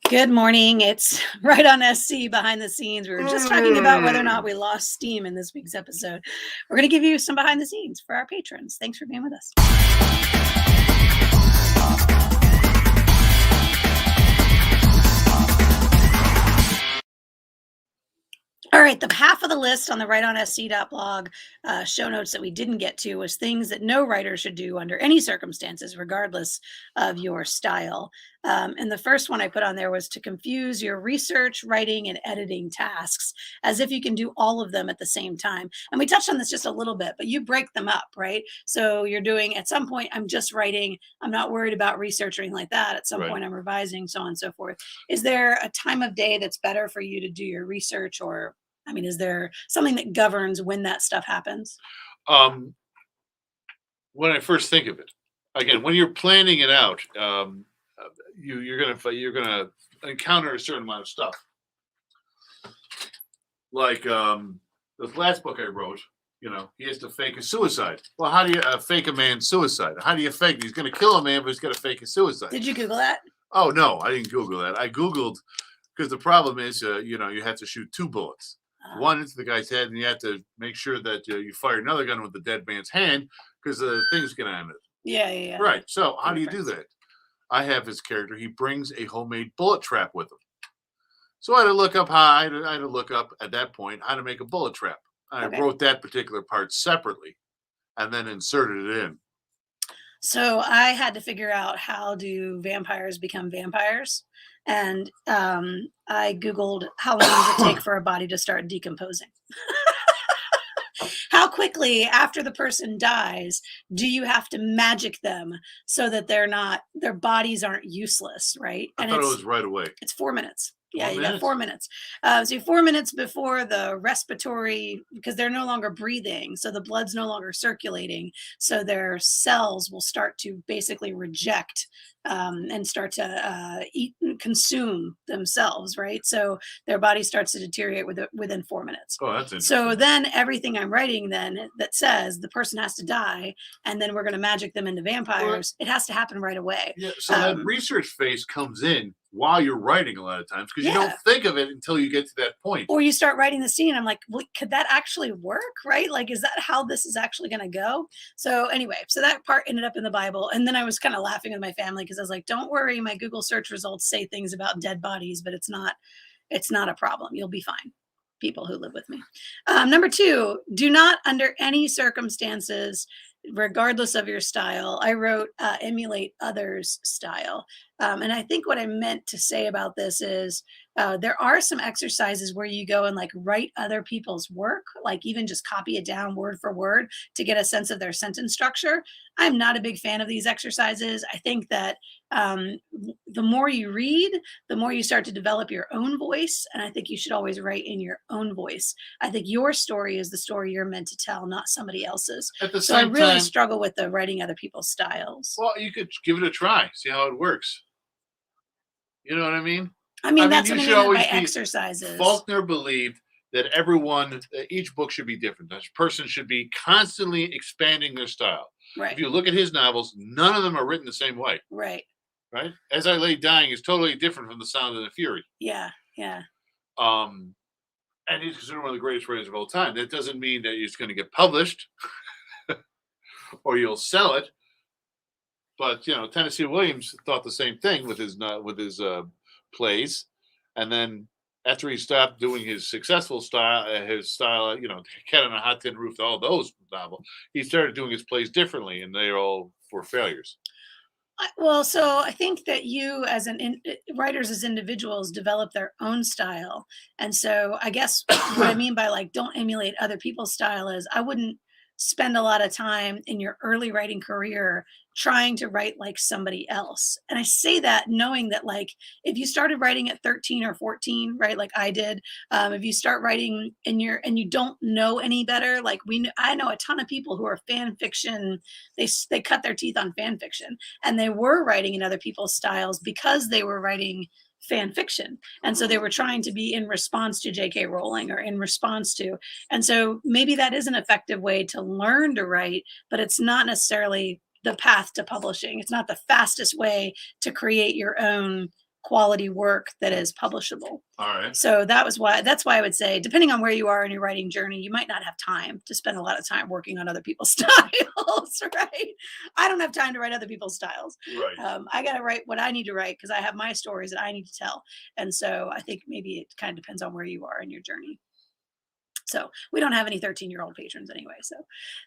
Good morning. It's right on SC behind the scenes. We were just talking about whether or not Mm. we lost steam in this week's episode. We're going to give you some behind the scenes for our patrons. Thanks for being with us. All right, the half of the list on the writeonsc.blog show notes that we didn't get to was things that no writer should do under any circumstances, regardless of your style. And the first one I put on there was to confuse your research, writing, and editing tasks as if you can do all of them at the same time. And we touched on this just a little bit, but you break them up, right? So you're doing, at some point, I'm just writing. I'm not worried about research or anything like that. At some Right. point, I'm revising, so on and so forth. Is there a time of day that's better for you to do your research, or is there something that governs when that stuff happens? Um, when I first think of it, again, when you're planning it out, you're gonna encounter a certain amount of stuff. Like the last book I wrote, he has to fake a suicide. Well, how do you fake a man's suicide? How do you fake it? He's going to kill a man, but he's going to fake a suicide. Did you Google that? Oh no, I didn't Google that. I Googled because the problem is, you have to shoot two bullets. One into the guy's head, and you have to make sure that you fire another gun with the dead man's hand because the thing's going to end it. Yeah. Right. So how do you do Difference. that? I have his character. He brings a homemade bullet trap with him. So I had to look up at that point how to make a bullet trap. I Okay. wrote that particular part separately and then inserted it in. So I had to figure out how do vampires become vampires, and I Googled how long does it take for a body to start decomposing. How quickly after the person dies do you have to magic them so that their bodies aren't useless, right? I And thought it was right away. it's 4 minutes. Yeah, 4 you got minutes? 4 minutes. So you're 4 minutes before the respiratory, because they're no longer breathing, so the blood's no longer circulating. So their cells will start to basically reject and start to eat and consume themselves, right? So their body starts to deteriorate within 4 minutes. Oh, that's So interesting. then everything I'm writing then that says the person has to die and then we're going to magic them into vampires, it has to happen right away. Yeah, so that research phase comes in while you're writing a lot of times because you don't Yeah. think of it until you get to that point. Or you start writing the scene. I'm like, well, could that actually work? Right? Like, is that how this is actually going to go? So, anyway, so that part ended up in the Bible. And then I was kind of laughing with my family because I was like, don't worry. My Google search results say things about dead bodies, but it's not a problem. You'll be fine. People who live with me. Number two, do not under any circumstances, regardless of your style, I wrote emulate others' style. And I think what I meant to say about this is there are some exercises where you go and like write other people's work, like even just copy it down word for word to get a sense of their sentence structure. I'm not a big fan of these exercises. I think that the more you read, the more you start to develop your own voice. And I think you should always write in your own voice. I think your story is the story you're meant to tell, not somebody else's. At the So I same really time, struggle with the writing other people's styles. well, you could give it a try, see how it works. You know what I mean? I mean, that's You what I should mean by always be. exercises. Faulkner believed that each book should be different. That person should be constantly expanding their style. Right. If you look at his novels, none of them are written the same way. Right. Right? As I Lay Dying is totally different from The Sound and the Fury. Yeah. Um, and he's considered one of the greatest writers of all time. That doesn't mean that it's going to get published or you'll sell it. But Tennessee Williams thought the same thing with his plays, and then after he stopped doing his successful style, Cat on a Hot Tin Roof, all those novels, he started doing his plays differently, and they all were failures. Well, so I think that you as writers as individuals develop their own style. And so I guess what I mean by like don't emulate other people's style is I wouldn't spend a lot of time in your early writing career trying to write like somebody else. And I say that knowing that like if you started writing at 13 or 14, right, like I did, if you start writing and you don't know any better, like I know a ton of people who are fan fiction, they cut their teeth on fan fiction and they were writing in other people's styles because they were writing fan fiction. And so they were trying to be in response to J.K. Rowling or in response to, and so maybe that is an effective way to learn to write, but it's not necessarily the path to publishing. It's not the fastest way to create your own quality work that is publishable. All right. So that's why I would say, depending on where you are in your writing journey, you might not have time to spend a lot of time working on other people's styles, right? I don't have time to write other people's styles. Right. I got to write what I need to write because I have my stories that I need to tell. And so I think maybe it kind of depends on where you are in your journey. So we don't have any 13-year-old patrons anyway. So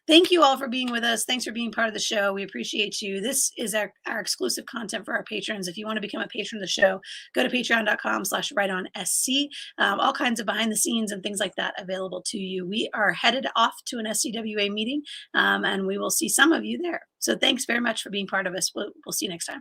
thank you all for being with us. Thanks for being part of the show. We appreciate you. This is our exclusive content for our patrons. If you want to become a patron of the show, go to patreon.com/writeonsc. All kinds of behind the scenes and things like that available to you. We are headed off to an SCWA meeting, and we will see some of you there. So thanks very much for being part of us. We'll see you next time.